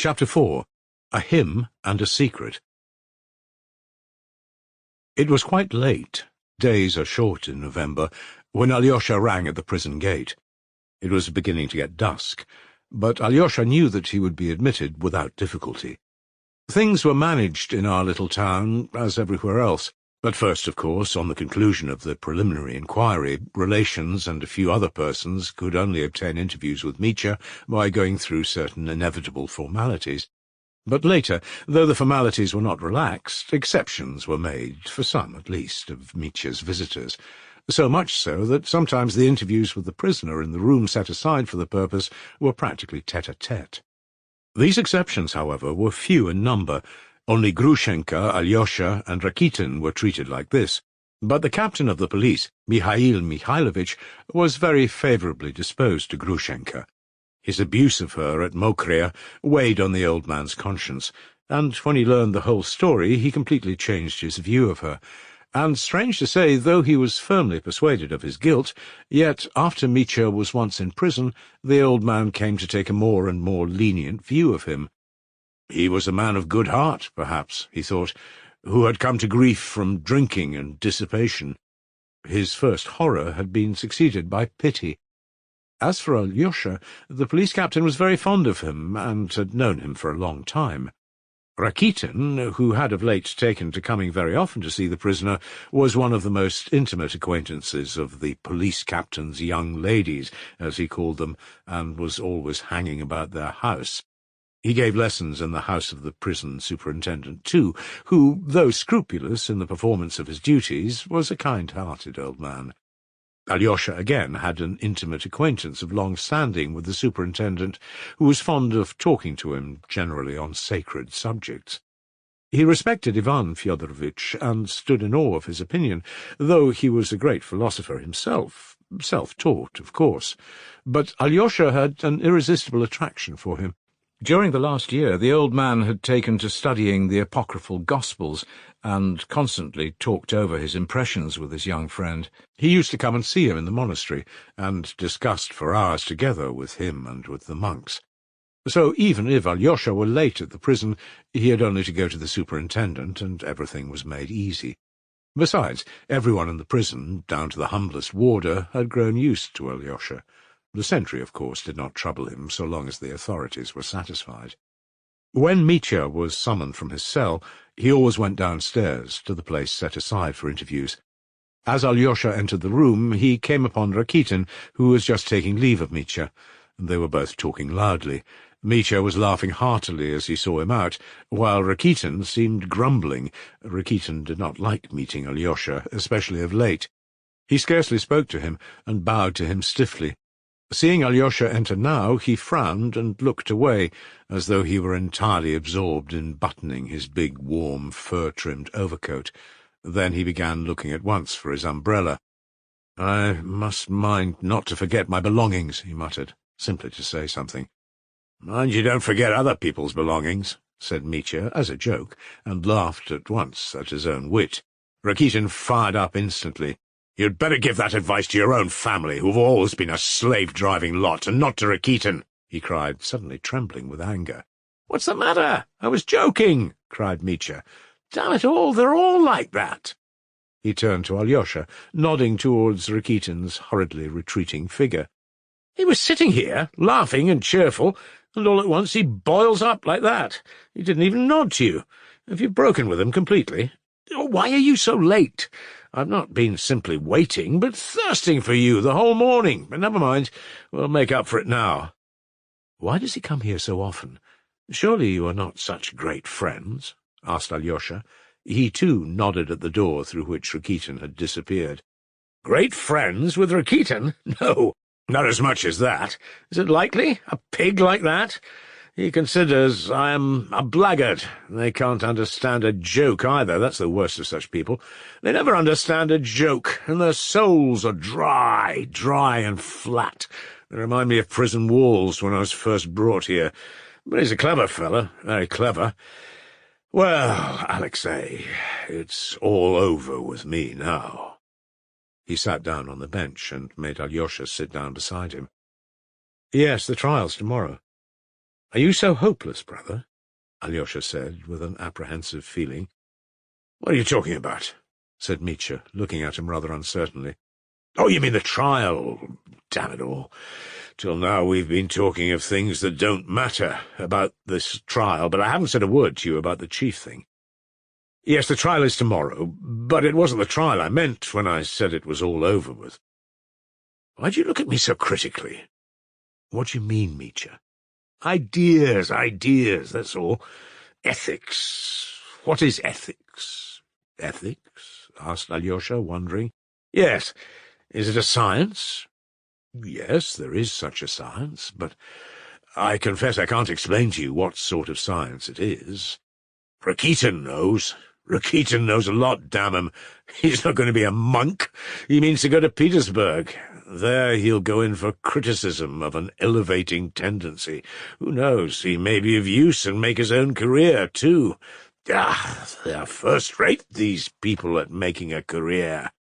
Chapter 4. A Hymn and a Secret. It was quite late, days are short in November, when Alyosha rang at the prison gate. It was beginning to get dusk, but Alyosha knew that he would be admitted without difficulty. Things were managed in our little town, as everywhere else, but first, of course, on the conclusion of the preliminary inquiry, relations and a few other persons could only obtain interviews with Mitya by going through certain inevitable formalities. But later, though the formalities were not relaxed, exceptions were made, for some at least, of Mitya's visitors, so much so that sometimes the interviews with the prisoner in the room set aside for the purpose were practically tete-a-tete. These exceptions, however, were few in number. Only Grushenka, Alyosha, and Rakitin were treated like this, but the captain of the police, Mikhail Mikhailovich, was very favourably disposed to Grushenka. His abuse of her at Mokria weighed on the old man's conscience, and when he learned the whole story he completely changed his view of her. And, strange to say, though he was firmly persuaded of his guilt, yet after Mitya was once in prison, the old man came to take a more and more lenient view of him. He was a man of good heart, perhaps, he thought, who had come to grief from drinking and dissipation. His first horror had been succeeded by pity. As for Alyosha, the police captain was very fond of him, and had known him for a long time. Rakitin, who had of late taken to coming very often to see the prisoner, was one of the most intimate acquaintances of the police captain's young ladies, as he called them, and was always hanging about their house. He gave lessons in the house of the prison superintendent, too, who, though scrupulous in the performance of his duties, was a kind-hearted old man. Alyosha again had an intimate acquaintance of long standing with the superintendent, who was fond of talking to him, generally on sacred subjects. He respected Ivan Fyodorovitch, and stood in awe of his opinion, though he was a great philosopher himself, self-taught, of course. But Alyosha had an irresistible attraction for him. During the last year the old man had taken to studying the apocryphal Gospels, and constantly talked over his impressions with his young friend. He used to come and see him in the monastery, and discussed for hours together with him and with the monks. So even if Alyosha were late at the prison, he had only to go to the superintendent, and everything was made easy. Besides, everyone in the prison, down to the humblest warder, had grown used to Alyosha. The sentry, of course, did not trouble him so long as the authorities were satisfied. When Mitya was summoned from his cell, he always went downstairs to the place set aside for interviews. As Alyosha entered the room, he came upon Rakitin, who was just taking leave of Mitya. They were both talking loudly. Mitya was laughing heartily as he saw him out, while Rakitin seemed grumbling. Rakitin did not like meeting Alyosha, especially of late. He scarcely spoke to him, and bowed to him stiffly. Seeing Alyosha enter now, he frowned and looked away, as though he were entirely absorbed in buttoning his big, warm, fur-trimmed overcoat. Then he began looking at once for his umbrella. "I must mind not to forget my belongings," he muttered, simply to say something. "Mind you don't forget other people's belongings," said Mitya, as a joke, and laughed at once at his own wit. Rakitin fired up instantly. "You'd better give that advice to your own family, who've always been a slave-driving lot, and not to Rakitin," he cried, suddenly trembling with anger. "What's the matter? I was joking," cried Mitya. "Damn it all, they're all like that." He turned to Alyosha, nodding towards Rakitin's hurriedly retreating figure. "He was sitting here, laughing and cheerful, and all at once he boils up like that. He didn't even nod to you. Have you broken with him completely? Why are you so late? I've not been simply waiting, but thirsting for you the whole morning. But never mind, we'll make up for it now." "Why does he come here so often? Surely you are not such great friends?" asked Alyosha. He, too, nodded at the door through which Rakitin had disappeared. "Great friends with Rakitin? No, not as much as that. Is it likely? A pig like that? He considers I am a blackguard. They can't understand a joke either. That's the worst of such people. They never understand a joke, and their souls are dry and flat. They remind me of prison walls when I was first brought here. But he's a clever fellow, very clever. Well, Alexei, it's all over with me now." He sat down on the bench and made Alyosha sit down beside him. "Yes, the trial's tomorrow." Are you so hopeless, brother? Alyosha said, with an apprehensive feeling. What are you talking about? Said Mitya, looking at him rather uncertainly. Oh, you mean the trial? Damn it all. Till now we've been talking of things that don't matter about this trial, but I haven't said a word to you about the chief thing. Yes, the trial is tomorrow, but it wasn't the trial I meant when I said it was all over with. Why do you look at me so critically? What do you mean, Mitya? Ideas, that's all. Ethics. What is ethics? Ethics? Asked Alyosha, wondering. Yes. Is it a science? Yes, there is such a science, but I confess I can't explain to you what sort of science it is. Rakitin knows. Rakitin knows a lot, damn him. He's not going to be a monk. He means to go to Petersburg. There he'll go in for criticism of an elevating tendency. Who knows, he may be of use and make his own career, too. They're first-rate, these people, at making a career.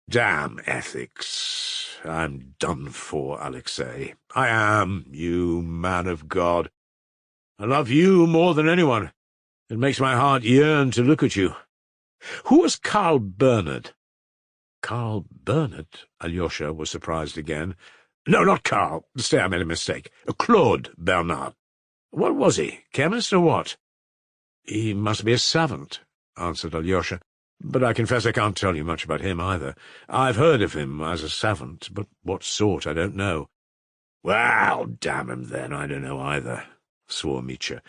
Damn ethics. I'm done for, Alexei. I am, you man of God. I love you more than anyone. It makes my heart yearn to look at you. Who was Karl Bernard? Karl Bernard? Alyosha was surprised again. No, not Karl. Stay, I made a mistake. Claude Bernard. What was he? Chemist or what? He must be a savant, answered Alyosha. But I confess I can't tell you much about him either. I've heard of him as a savant, but what sort I don't know. Well, damn him then, I don't know either, swore Mitya.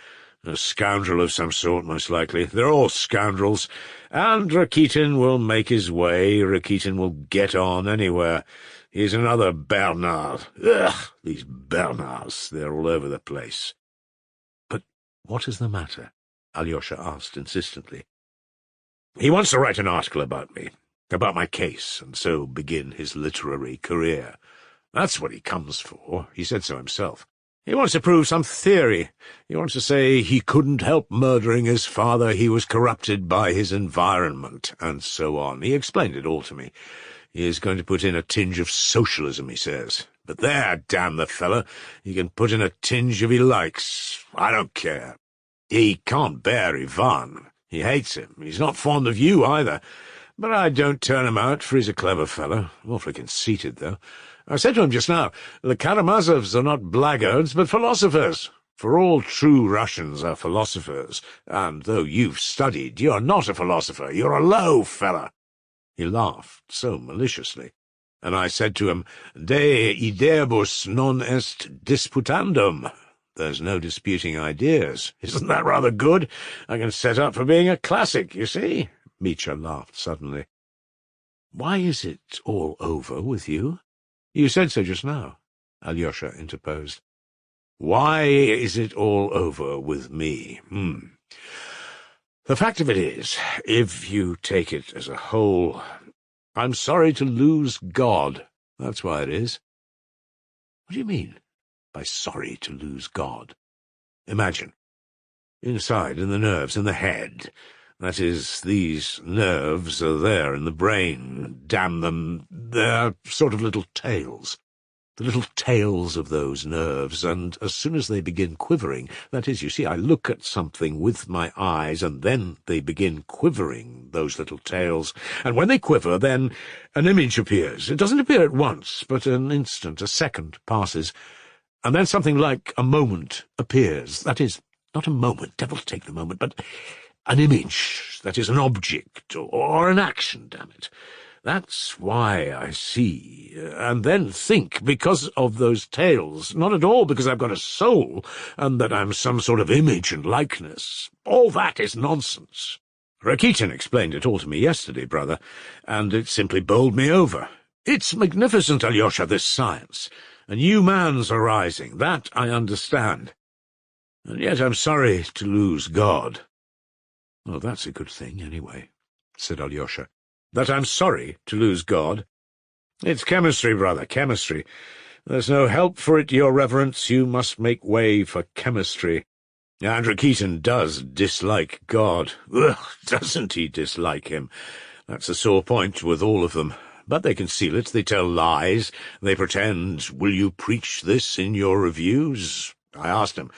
A scoundrel of some sort, most likely. They're all scoundrels. And Rakitin will make his way. Rakitin will get on anywhere. He's another Bernard. Ugh, these Bernards, they're all over the place. But what is the matter? Alyosha asked insistently. He wants to write an article about me, about my case, and so begin his literary career. That's what he comes for. He said so himself. He wants to prove some theory. He wants to say he couldn't help murdering his father, he was corrupted by his environment, and so on. He explained it all to me. He is going to put in a tinge of socialism, he says. But there, damn the fellow, he can put in a tinge if he likes. I don't care. He can't bear Ivan. He hates him. He's not fond of you, either. But I don't turn him out, for he's a clever fellow. Awfully conceited, though. I said to him just now, the Karamazovs are not blackguards, but philosophers. For all true Russians are philosophers, and though you've studied, you're not a philosopher. You're a low fellow. He laughed so maliciously, and I said to him, De ideibus non est disputandum. There's no disputing ideas. Isn't that rather good? I can set up for being a classic, you see? Mitya laughed suddenly. Why is it all over with you? You said so just now, Alyosha interposed. Why is it all over with me? The fact of it is, if you take it as a whole, I'm sorry to lose God. That's why it is. What do you mean by sorry to lose God? Imagine, inside, in the nerves, in the head. That is, these nerves are there in the brain. Damn them, they're sort of little tails. The little tails of those nerves, and as soon as they begin quivering, that is, you see, I look at something with my eyes, and then they begin quivering, those little tails, and when they quiver, then an image appears. It doesn't appear at once, but an instant, a second passes, and then something like a moment appears. That is, not a moment, devil take the moment, but an image, that is, an object, or an action, damn it. That's why I see, and then think, because of those tails, not at all because I've got a soul, and that I'm some sort of image and likeness. All that is nonsense. Rakitin explained it all to me yesterday, brother, and it simply bowled me over. It's magnificent, Alyosha, this science. A new man's arising, that I understand. And yet I'm sorry to lose God. Oh, that's a good thing, anyway, said Alyosha. That I'm sorry to lose God. It's chemistry, brother, chemistry. There's no help for it, your reverence. You must make way for chemistry. And Rakitin does dislike God. Ugh, doesn't he dislike him? That's a sore point with all of them. But they conceal it, they tell lies, they pretend, will you preach this in your reviews? I asked him.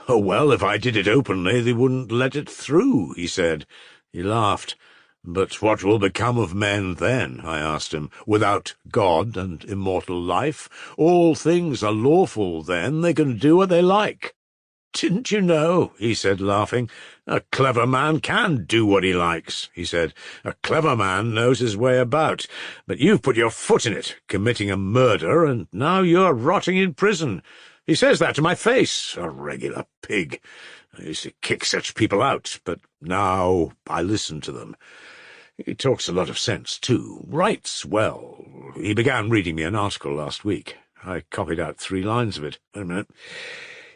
"Oh, well, if I did it openly, they wouldn't let it through," he said. He laughed. "But what will become of men then?" I asked him. "Without God and immortal life? All things are lawful then, they can do what they like." "Didn't you know?" he said, laughing. "A clever man can do what he likes," he said. "A clever man knows his way about. But you've put your foot in it, committing a murder, and now you're rotting in prison. He says that to my face, a regular pig. I used to kick such people out, but now I listen to them. He talks a lot of sense, too. Writes well. He began reading me an article last week. I copied out 3 lines of it. Wait a minute.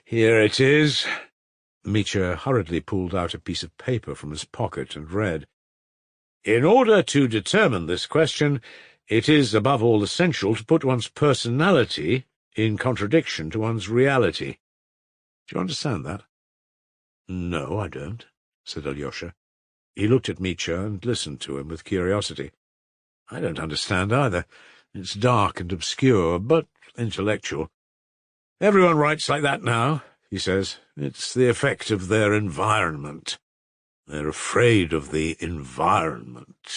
Here it is." Mitya hurriedly pulled out a piece of paper from his pocket and read, "In order to determine this question, it is above all essential to put one's personality in contradiction to one's reality." Do you understand that? "No, I don't," said Alyosha. He looked at Mitya and listened to him with curiosity. "I don't understand either. It's dark and obscure, but intellectual. Everyone writes like that now," he says. "It's the effect of their environment. They're afraid of the environment.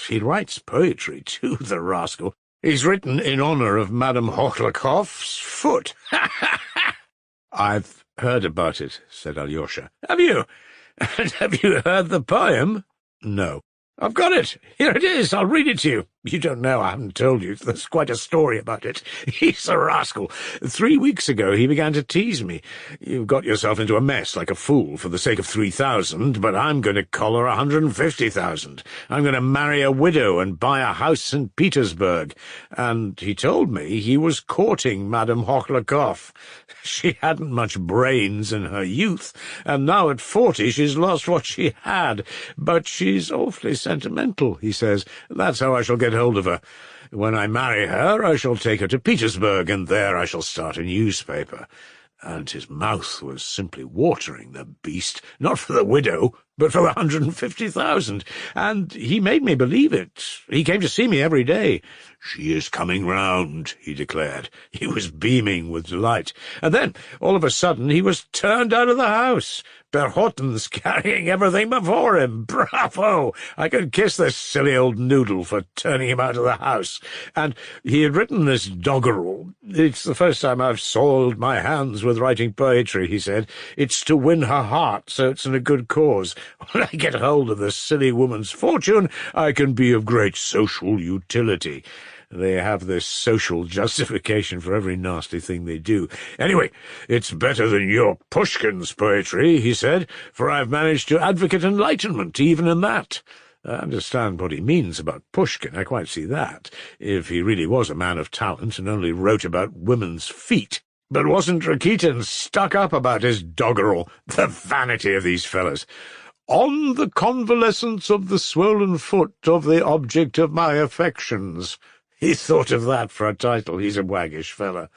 He writes poetry, too, the rascal. He's written in honor of Madame Hochlakov's foot." "I've heard about it," said Alyosha. "Have you? And have you heard the poem?" "No." "I've got it. Here it is. I'll read it to you. You don't know, I haven't told you. There's quite a story about it. He's a rascal. 3 weeks ago he began to tease me. You've got yourself into a mess like a fool for the sake of 3,000, but I'm going to collar 150,000. I'm going to marry a widow and buy a house in Petersburg. And he told me he was courting Madame Hochlakov. She hadn't much brains in her youth, and now at 40 she's lost what she had. But she's awfully sentimental, he says. That's how I shall get hold of her. When I marry her, I shall take her to Petersburg, and there I shall start a newspaper." And his mouth was simply watering, the beast, not for the widow, but for the 150,000. And he made me believe it. He came to see me every day. "She is coming round," he declared. He was beaming with delight. And then, all of a sudden, he was turned out of the house. Berhotin's carrying everything before him. Bravo! I could kiss this silly old noodle for turning him out of the house. And he had written this doggerel. "It's the first time I've soiled my hands with writing poetry," he said. "It's to win her heart, so it's in a good cause. When I get hold of this silly woman's fortune, I can be of great social utility." They have this social justification for every nasty thing they do. "Anyway, it's better than your Pushkin's poetry," he said, "for I've managed to advocate enlightenment even in that." I understand what he means about Pushkin, I quite see that, if he really was a man of talent and only wrote about women's feet. But wasn't Rakitin stuck up about his doggerel? The vanity of these fellows. "On the convalescence of the swollen foot of the object of my affections." He thought of that for a title. He's a waggish fella.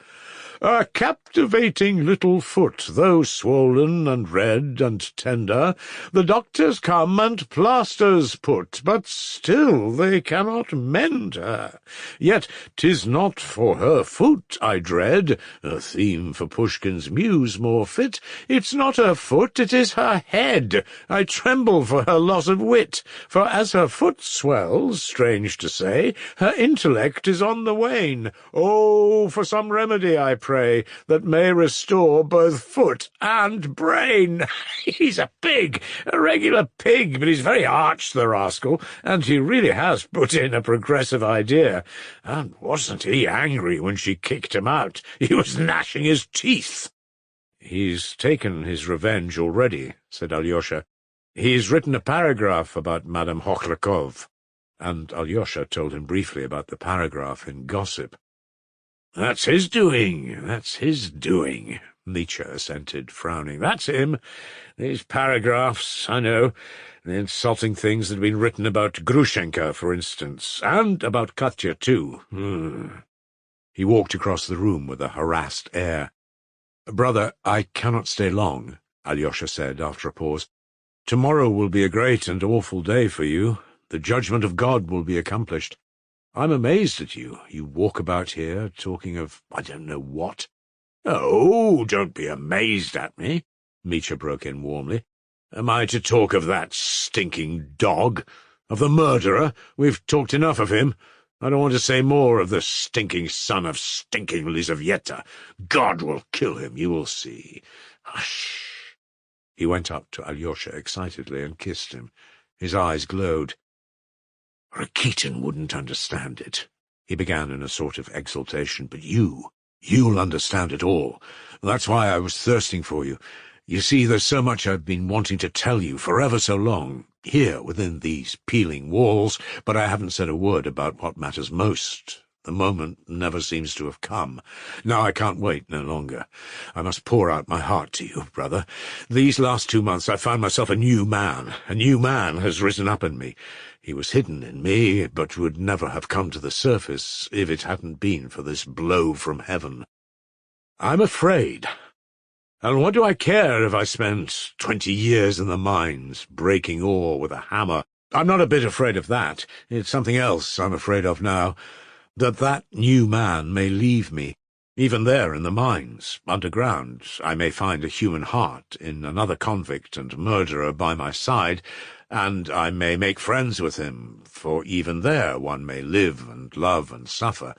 "A captivating little foot, though swollen and red and tender, the doctors come and plasters put, but still they cannot mend her. Yet 'tis not for her foot I dread, a theme for Pushkin's muse more fit. It's not her foot, it is her head. I tremble for her loss of wit, for as her foot swells, strange to say, her intellect is on the wane. Oh, for some remedy, I pray, that may restore both foot and brain." He's a pig, a regular pig, but he's very arch, the rascal, and he really has put in a progressive idea. And wasn't he angry when she kicked him out? He was gnashing his teeth. "He's taken his revenge already," said Alyosha. "He's written a paragraph about Madame Hochlakov." And Alyosha told him briefly about the paragraph in Gossip. "That's his doing, Mitya assented, frowning. "That's him. These paragraphs, I know, the insulting things that have been written about Grushenka, for instance, and about Katya, too." He walked across the room with a harassed air. "Brother, I cannot stay long," Alyosha said after a pause. "Tomorrow will be a great and awful day for you. The judgment of God will be accomplished. I'm amazed at you. You walk about here talking of I don't know what. "Oh, don't be amazed at me," Mitya broke in warmly. "Am I to talk of that stinking dog? Of the murderer? We've talked enough of him. I don't want to say more of the stinking son of stinking Lizaveta. God will kill him, you will see. Hush!" He went up to Alyosha excitedly and kissed him. His eyes glowed. "Rakitin wouldn't understand it," he began in a sort of exultation, "but you'll understand it all. That's why I was thirsting for you. You see, there's so much I've been wanting to tell you for ever so long, here within these peeling walls, but I haven't said a word about what matters most. The moment never seems to have come. Now I can't wait no longer. I must pour out my heart to you, brother. These last 2 months I found myself a new man. A new man has risen up in me. He was hidden in me, but would never have come to the surface if it hadn't been for this blow from heaven. I'm afraid. And what do I care if I spent 20 years in the mines, breaking ore with a hammer? I'm not a bit afraid of that. It's something else I'm afraid of now. That new man may leave me. Even there in the mines, underground, I may find a human heart in another convict and murderer by my side, and I may make friends with him, for even there one may live and love and suffer.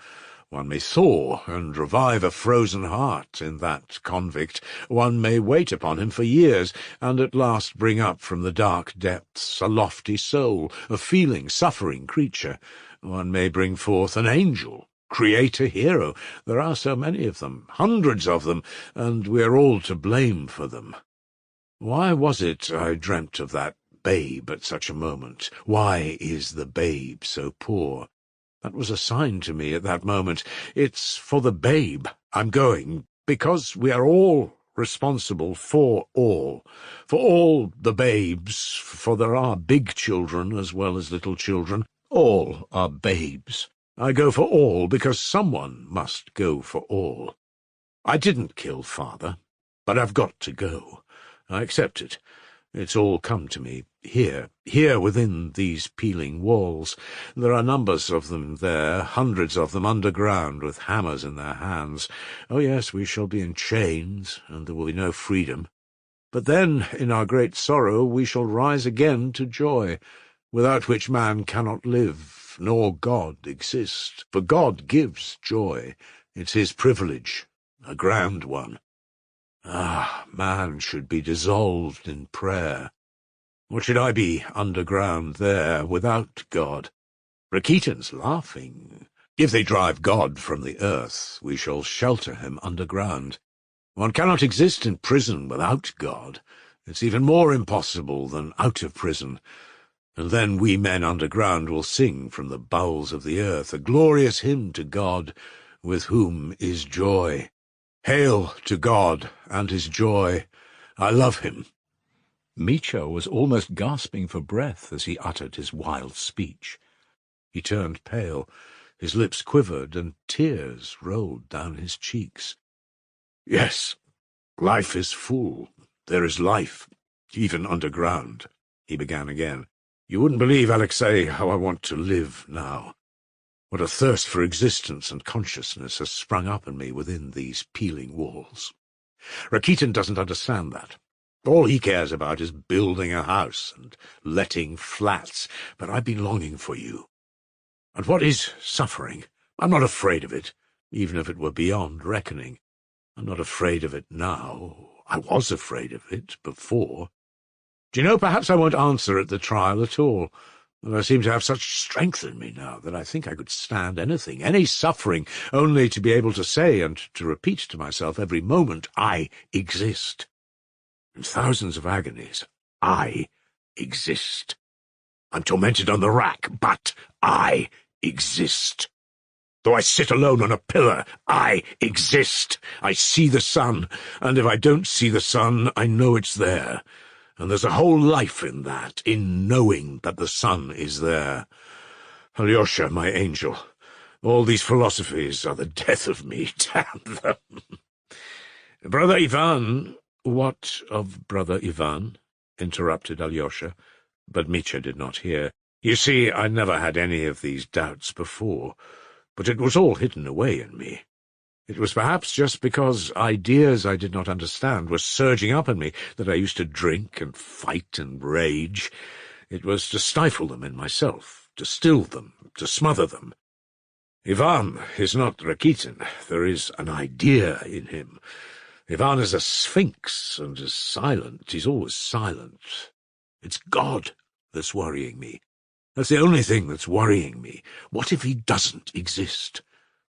One may thaw and revive a frozen heart in that convict. One may wait upon him for years, and at last bring up from the dark depths a lofty soul, a feeling, suffering creature. One may bring forth an angel, create a hero. There are so many of them, hundreds of them, and we are all to blame for them. Why was it I dreamt of that babe at such a moment? Why is the babe so poor? That was a sign to me at that moment. It's for the babe I'm going, because we are all responsible for all the babes, for there are big children as well as little children. All are babes. I go for all because someone must go for all. I didn't kill Father, but I've got to go. I accept it. It's all come to me, here within these peeling walls. There are numbers of them there, hundreds of them underground, with hammers in their hands. Oh yes, we shall be in chains, and there will be no freedom. But then, in our great sorrow, we shall rise again to joy, without which man cannot live, nor God exist. For God gives joy. It's his privilege, a grand one. Ah, man should be dissolved in prayer. What should I be underground there without God? Rakitin's laughing. If they drive God from the earth, we shall shelter him underground. One cannot exist in prison without God. It's even more impossible than out of prison. And then we men underground will sing from the bowels of the earth a glorious hymn to God, with whom is joy. Hail to God and his joy. I love him. Mitya was almost gasping for breath as he uttered his wild speech. He turned pale, his lips quivered, and tears rolled down his cheeks. Yes, life is full. There is life, even underground, he began again. You wouldn't believe, Alexei, how I want to live now. What a thirst for existence and consciousness has sprung up in me within these peeling walls. Rakitin doesn't understand that. All he cares about is building a house and letting flats, but I've been longing for you. And what is suffering? I'm not afraid of it, even if it were beyond reckoning. I'm not afraid of it now. I was afraid of it before. Do you know, perhaps I won't answer at the trial at all. And I seem to have such strength in me now that I think I could stand anything, any suffering, only to be able to say and to repeat to myself every moment, I exist. In thousands of agonies, I exist. I'm tormented on the rack, but I exist. Though I sit alone on a pillar, I exist. I see the sun, and if I don't see the sun, I know it's there. And there's a whole life in that, in knowing that the sun is there. Alyosha, my angel, all these philosophies are the death of me, damn them. Brother Ivan— What of Brother Ivan? Interrupted Alyosha, but Mitya did not hear. You see, I never had any of these doubts before, but it was all hidden away in me. It was perhaps just because ideas I did not understand were surging up in me that I used to drink and fight and rage. It was to stifle them in myself, to still them, to smother them. Ivan is not Rakitin. There is an idea in him. Ivan is a sphinx and is silent. He's always silent. It's God that's worrying me. That's the only thing that's worrying me. What if he doesn't exist?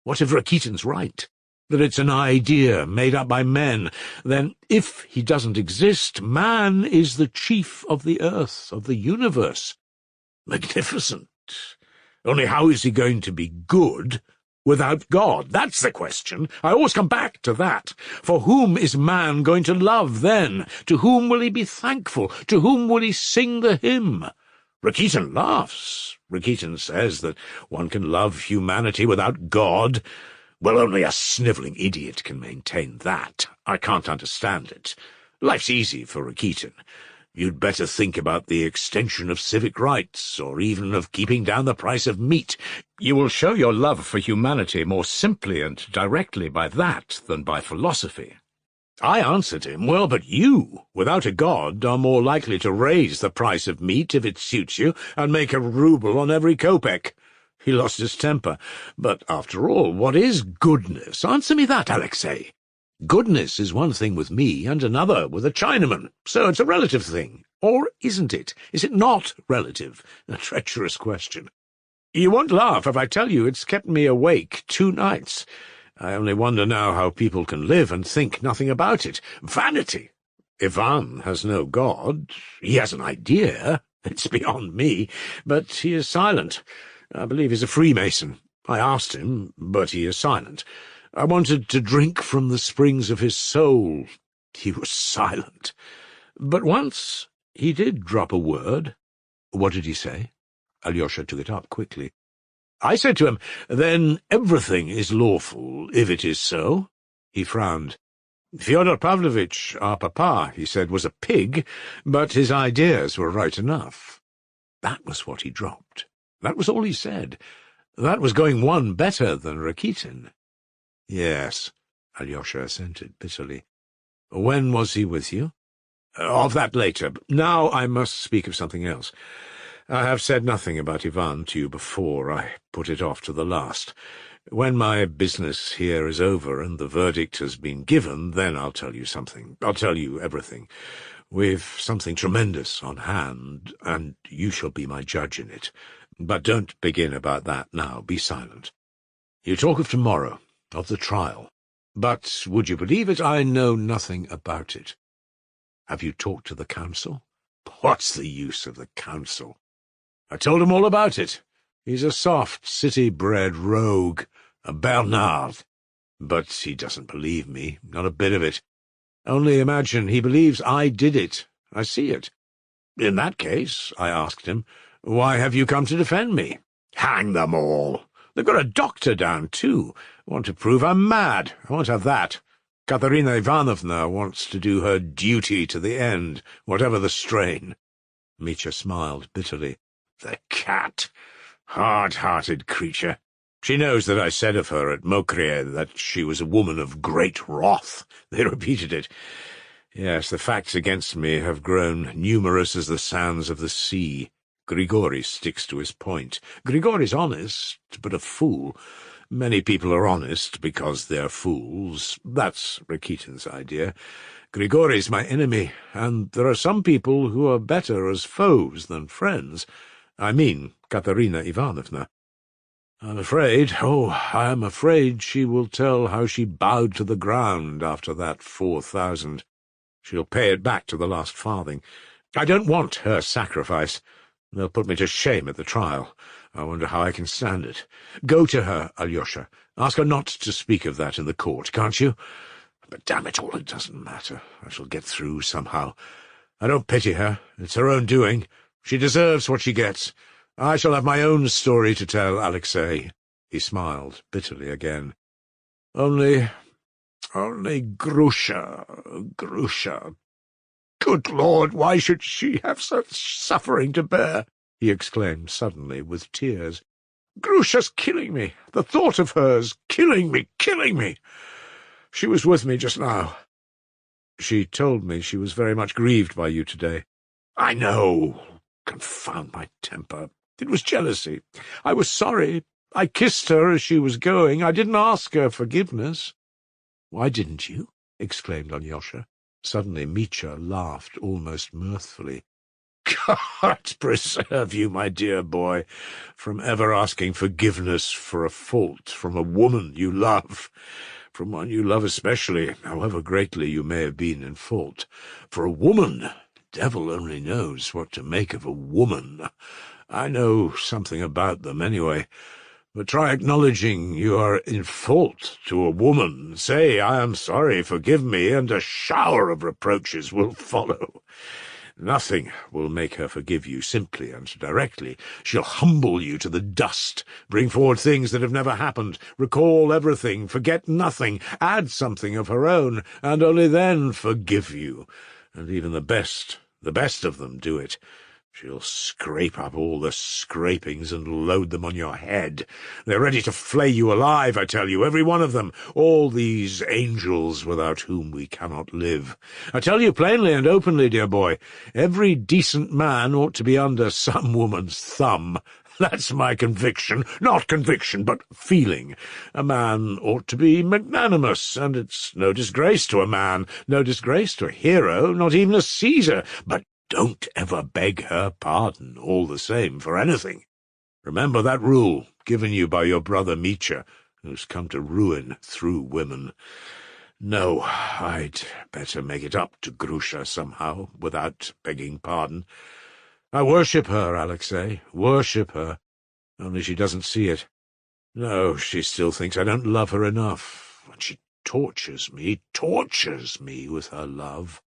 What if Rakitin's right? That it's an idea made up by men? Then, if he doesn't exist, man is the chief of the earth, of the universe. Magnificent. Only how is he going to be good without God? That's the question. I always come back to that. For whom is man going to love then? To whom will he be thankful? To whom will he sing the hymn? Rakitin laughs. Rakitin says that one can love humanity without God. Well, only a snivelling idiot can maintain that. I can't understand it. Life's easy for Rakitin. You'd better think about the extension of civic rights, or even of keeping down the price of meat. You will show your love for humanity more simply and directly by that than by philosophy. I answered him, well, but you, without a god, are more likely to raise the price of meat if it suits you, and make a rouble on every kopeck. He lost his temper. But after all, what is goodness? Answer me that, Alexei. Goodness is one thing with me and another with a Chinaman, so it's a relative thing. Or isn't it? Is it not relative? A treacherous question. You won't laugh if I tell you it's kept me awake 2 nights. I only wonder now how people can live and think nothing about it. Vanity. Ivan has no god. He has an idea. It's beyond me. But he is silent. I believe he's a Freemason. I asked him, but he is silent. I wanted to drink from the springs of his soul. He was silent. But once he did drop a word. What did he say? Alyosha took it up quickly. I said to him, then everything is lawful, if it is so. He frowned. Fyodor Pavlovitch, our papa, he said, was a pig, but his ideas were right enough. That was what he dropped. That was all he said. That was going one better than Rakitin. Yes, Alyosha assented bitterly. When was he with you? Of that later. Now I must speak of something else. I have said nothing about Ivan to you before. I put it off to the last. When my business here is over and the verdict has been given, then I'll tell you something. I'll tell you everything. We've something tremendous on hand, and you shall be my judge in it. But don't begin about that now. Be silent. You talk of tomorrow, of the trial. But, would you believe it, I know nothing about it. Have you talked to the council? What's the use of the council? I told him all about it. He's a soft, city-bred rogue, a Bernard. But he doesn't believe me, not a bit of it. Only imagine, he believes I did it. I see it. In that case, I asked him, why have you come to defend me? Hang them all. They've got a doctor down, too. Want to prove I'm mad. I won't have that. Katerina Ivanovna wants to do her duty to the end, whatever the strain. Mitya smiled bitterly. The cat. Hard-hearted creature. She knows that I said of her at Mokrie that she was a woman of great wrath. They repeated it. Yes, the facts against me have grown numerous as the sands of the sea. Grigori sticks to his point. Grigori's honest, but a fool. Many people are honest because they're fools. That's Rakitin's idea. Grigori's my enemy, and there are some people who are better as foes than friends. I mean Katerina Ivanovna. I am afraid she will tell how she bowed to the ground after that 4,000. She'll pay it back to the last farthing. I don't want her sacrifice. They'll put me to shame at the trial. I wonder how I can stand it. Go to her, Alyosha. Ask her not to speak of that in the court, can't you? But damn it all, it doesn't matter. I shall get through somehow. I don't pity her. It's her own doing. She deserves what she gets. I shall have my own story to tell, Alexei. He smiled bitterly again. Only Grusha. Good Lord, why should she have such suffering to bear? He exclaimed suddenly, with tears. Grusha's killing me. The thought of hers killing me, killing me. She was with me just now. She told me she was very much grieved by you today. I know. Confound my temper. It was jealousy. I was sorry. I kissed her as she was going. I didn't ask her forgiveness. Why didn't you? Exclaimed Alyosha. Suddenly Mitya laughed almost mirthfully. God preserve you, my dear boy, from ever asking forgiveness for a fault from a woman you love, from one you love especially, however greatly you may have been in fault. For a woman, devil only knows what to make of a woman. I know something about them, anyway. But try acknowledging you are in fault to a woman. Say, I am sorry, forgive me, and a shower of reproaches will follow. Nothing will make her forgive you simply and directly. She'll humble you to the dust, bring forward things that have never happened, recall everything, forget nothing, add something of her own, and only then forgive you. And even the best of them do it. She'll scrape up all the scrapings and load them on your head. They're ready to flay you alive, I tell you, every one of them, all these angels without whom we cannot live. I tell you plainly and openly, dear boy, every decent man ought to be under some woman's thumb. That's my conviction. Not conviction, but feeling. A man ought to be magnanimous, and it's no disgrace to a man, no disgrace to a hero, not even a Caesar, but don't ever beg her pardon, all the same, for anything. Remember that rule, given you by your brother Mitya, who's come to ruin through women. No, I'd better make it up to Grusha somehow, without begging pardon. I worship her, Alexei, worship her, only she doesn't see it. No, she still thinks I don't love her enough, and she tortures me with her love.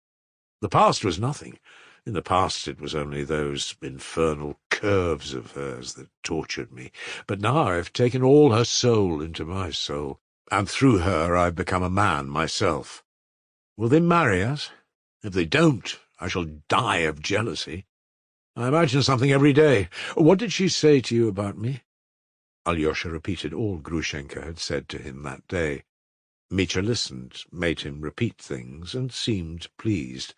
The past was nothing. In the past it was only those infernal curves of hers that tortured me. But now I've taken all her soul into my soul, and through her I've become a man myself. Will they marry us? If they don't, I shall die of jealousy. I imagine something every day. What did she say to you about me? Alyosha repeated all Grushenka had said to him that day. Mitya listened, made him repeat things, and seemed pleased.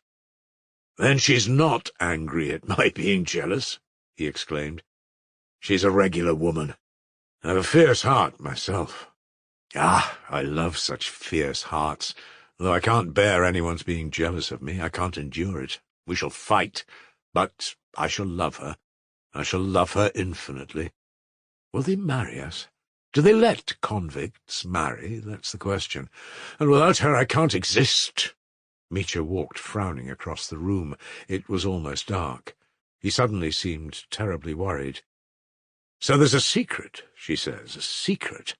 "Then she's not angry at my being jealous," he exclaimed. "She's a regular woman. I have a fierce heart myself. Ah, I love such fierce hearts. Though I can't bear anyone's being jealous of me, I can't endure it. We shall fight, but I shall love her. I shall love her infinitely. Will they marry us? Do they let convicts marry? That's the question. And without her I can't exist." Mitya walked frowning across the room. It was almost dark. He suddenly seemed terribly worried. "So there's a secret," she says, "a secret.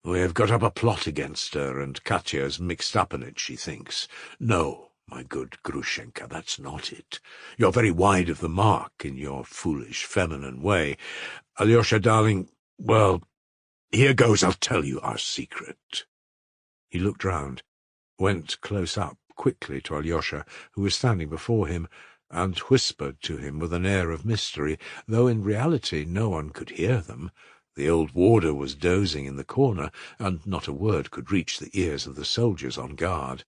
We have got up a plot against her, and Katya's mixed up in it, she thinks. No, my good Grushenka, that's not it. You're very wide of the mark in your foolish, feminine way. Alyosha, darling, well, here goes, I'll tell you our secret." He looked round, went close up quickly to Alyosha, who was standing before him, and whispered to him with an air of mystery, though in reality no one could hear them. The old warder was dozing in the corner, and not a word could reach the ears of the soldiers on guard.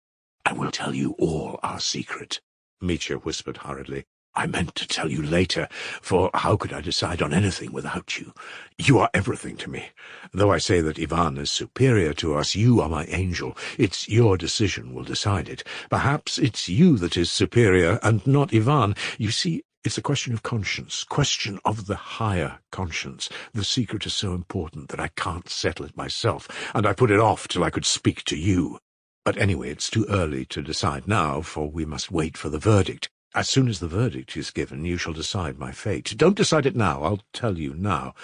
"I will tell you all our secret," Mitya whispered hurriedly. "I meant to tell you later, for how could I decide on anything without you? You are everything to me. Though I say that Ivan is superior to us, you are my angel. It's your decision will decide it. Perhaps it's you that is superior, and not Ivan. You see, it's a question of conscience, question of the higher conscience. The secret is so important that I can't settle it myself, and I put it off till I could speak to you. But anyway, it's too early to decide now, for we must wait for the verdict. As soon as the verdict is given, you shall decide my fate. Don't decide it now, I'll tell you now.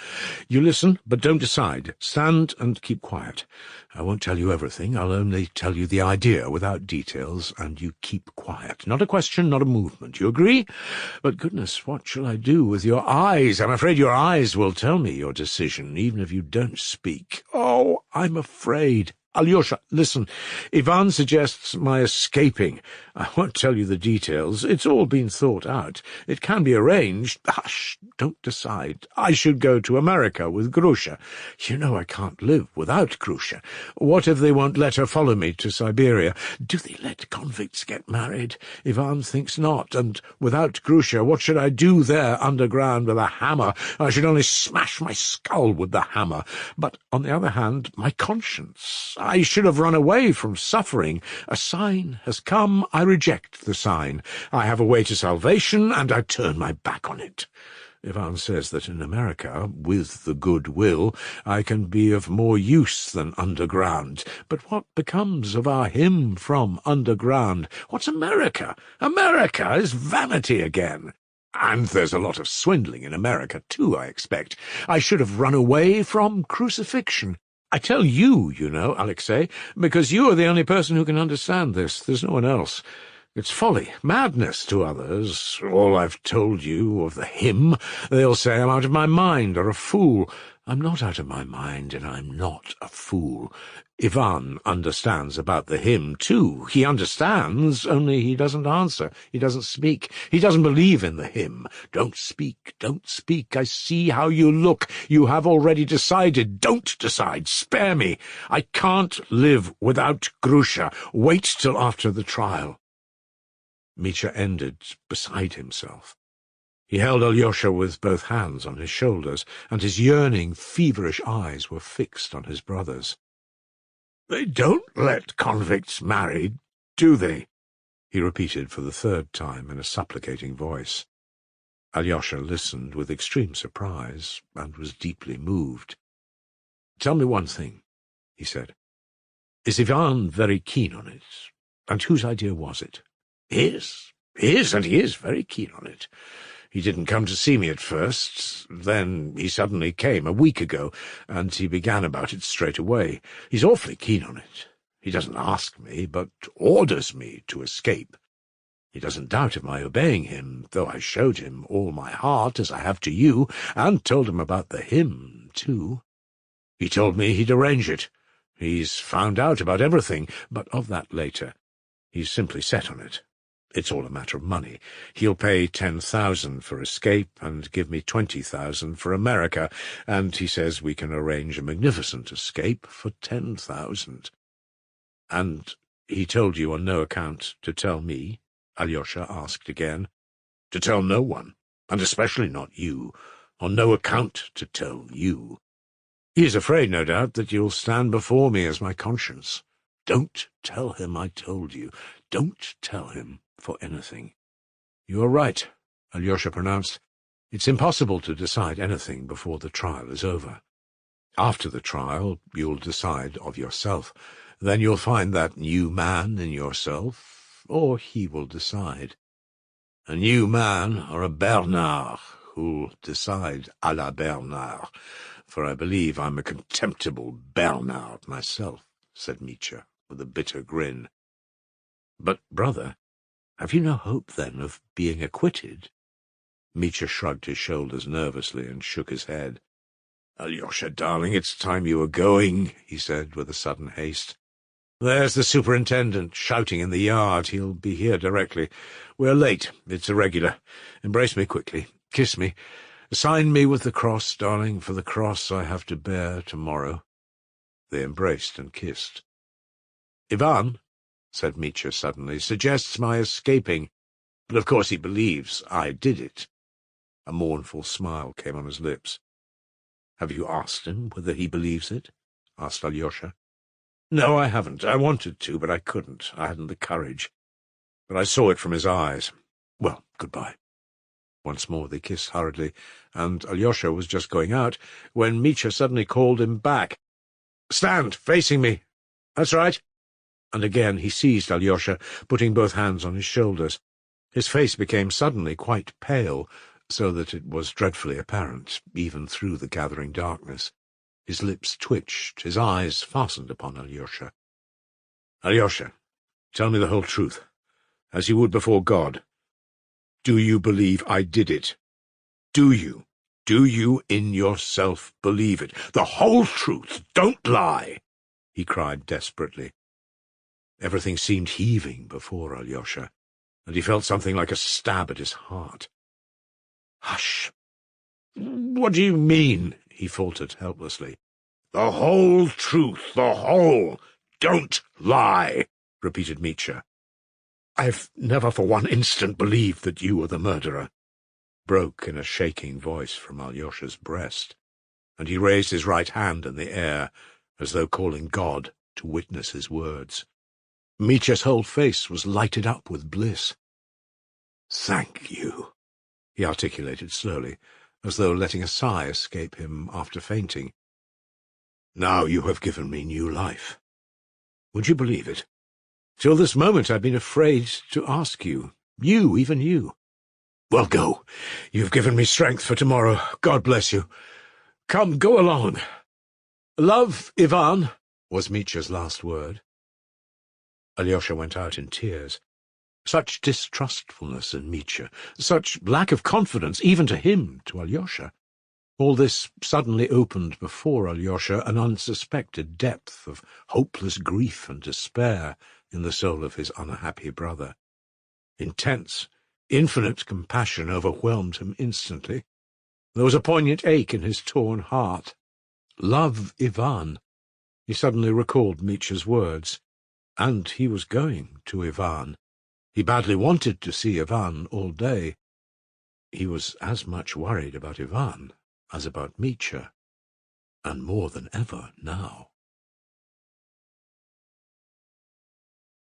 You listen, but don't decide. Stand and keep quiet. I won't tell you everything, I'll only tell you the idea without details, and you keep quiet. Not a question, not a movement. You agree? But goodness, what shall I do with your eyes? I'm afraid your eyes will tell me your decision, even if you don't speak. Oh, I'm afraid. Alyosha, listen. Ivan suggests my escaping. I won't tell you the details. It's all been thought out. It can be arranged. Hush, don't decide. I should go to America with Grusha. You know I can't live without Grusha. What if they won't let her follow me to Siberia? Do they let convicts get married? Ivan thinks not. And without Grusha, what should I do there underground with a hammer? I should only smash my skull with the hammer. But, on the other hand, my conscience. I should have run away from suffering. A sign has come. I reject the sign. I have a way to salvation, and I turn my back on it. Ivan says that in America, with the good will, I can be of more use than underground. But what becomes of our hymn from underground? What's America? America is vanity again. And there's a lot of swindling in America, too, I expect. I should have run away from crucifixion. I tell you, you know, Alexei, because you are the only person who can understand this. There's no one else. It's folly, madness to others. All I've told you of the hymn, they'll say I'm out of my mind or a fool. I'm not out of my mind, and I'm not a fool. Ivan understands about the hymn, too. He understands, only he doesn't answer. He doesn't speak. He doesn't believe in the hymn. Don't speak, don't speak. I see how you look. You have already decided. Don't decide. Spare me. I can't live without Grusha. Wait till after the trial. Mitya ended beside himself. He held Alyosha with both hands on his shoulders, and his yearning, feverish eyes were fixed on his brother's. "They don't let convicts marry, do they?" he repeated for the third time in a supplicating voice. Alyosha listened with extreme surprise and was deeply moved. "Tell me one thing," he said. "Is Ivan very keen on it? And whose idea was it?" His, and he is very keen on it. He didn't come to see me at first. Then he suddenly came a week ago, and he began about it straight away. He's awfully keen on it. He doesn't ask me, but orders me to escape. He doesn't doubt of my obeying him, though I showed him all my heart, as I have to you, and told him about the hymn, too. He told me he'd arrange it. He's found out about everything, but of that later. He's simply set on it. It's all a matter of money. He'll pay 10,000 for escape and give me 20,000 for America, and he says we can arrange a magnificent escape for 10,000. And he told you on no account to tell me? Alyosha asked again. To tell no one, and especially not you. On no account to tell you. He is afraid, no doubt, that you'll stand before me as my conscience. Don't tell him I told you. Don't tell him for anything. You are right, Alyosha pronounced. It's impossible to decide anything before the trial is over. After the trial, you'll decide of yourself. Then you'll find that new man in yourself, or he will decide. A new man, or a Bernard, who'll decide à la Bernard, for I believe I'm a contemptible Bernard myself, said Mitya, with a bitter grin. But, brother, have you no hope, then, of being acquitted? Mitya shrugged his shoulders nervously and shook his head. Alyosha, darling, it's time you were going, he said with a sudden haste. There's the superintendent shouting in the yard. He'll be here directly. We're late. It's irregular. Embrace me quickly. Kiss me. Sign me with the cross, darling, for the cross I have to bear tomorrow. They embraced and kissed. Ivan, said Mitya suddenly, suggests my escaping, but of course he believes I did it. A mournful smile came on his lips. Have you asked him whether he believes it? Asked Alyosha. No, I haven't. I wanted to, but I couldn't. I hadn't the courage. But I saw it from his eyes. Well, goodbye. Once more they kissed hurriedly, and Alyosha was just going out when Mitya suddenly called him back. Stand, facing me. That's right. And again he seized Alyosha, putting both hands on his shoulders. His face became suddenly quite pale, so that it was dreadfully apparent, even through the gathering darkness. His lips twitched, his eyes fastened upon Alyosha. Alyosha, tell me the whole truth, as you would before God. Do you believe I did it? Do you? Do you in yourself believe it? The whole truth. Don't lie. he cried desperately. Everything seemed heaving before Alyosha, and he felt something like a stab at his heart. "Hush! What do you mean?" he faltered helplessly. "The whole truth, the whole! Don't lie!" repeated Mitya. "I've never for one instant believed that you were the murderer," broke in a shaking voice from Alyosha's breast, and he raised his right hand in the air, as though calling God to witness his words. Mitya's whole face was lighted up with bliss. "Thank you," he articulated slowly, as though letting a sigh escape him after fainting. "Now you have given me new life. Would you believe it? Till this moment I've been afraid to ask you, even you. Well, go. You've given me strength for tomorrow. God bless you. Come, go along. Love, Ivan," was Mitya's last word. Alyosha went out in tears. Such distrustfulness in Mitya, such lack of confidence, even to him, to Alyosha. All this suddenly opened before Alyosha an unsuspected depth of hopeless grief and despair in the soul of his unhappy brother. Intense, infinite compassion overwhelmed him instantly. There was a poignant ache in his torn heart. Love Ivan. He suddenly recalled Mitya's words. And he was going to Ivan. He badly wanted to see Ivan all day. He was as much worried about Ivan as about Mitya, and more than ever now.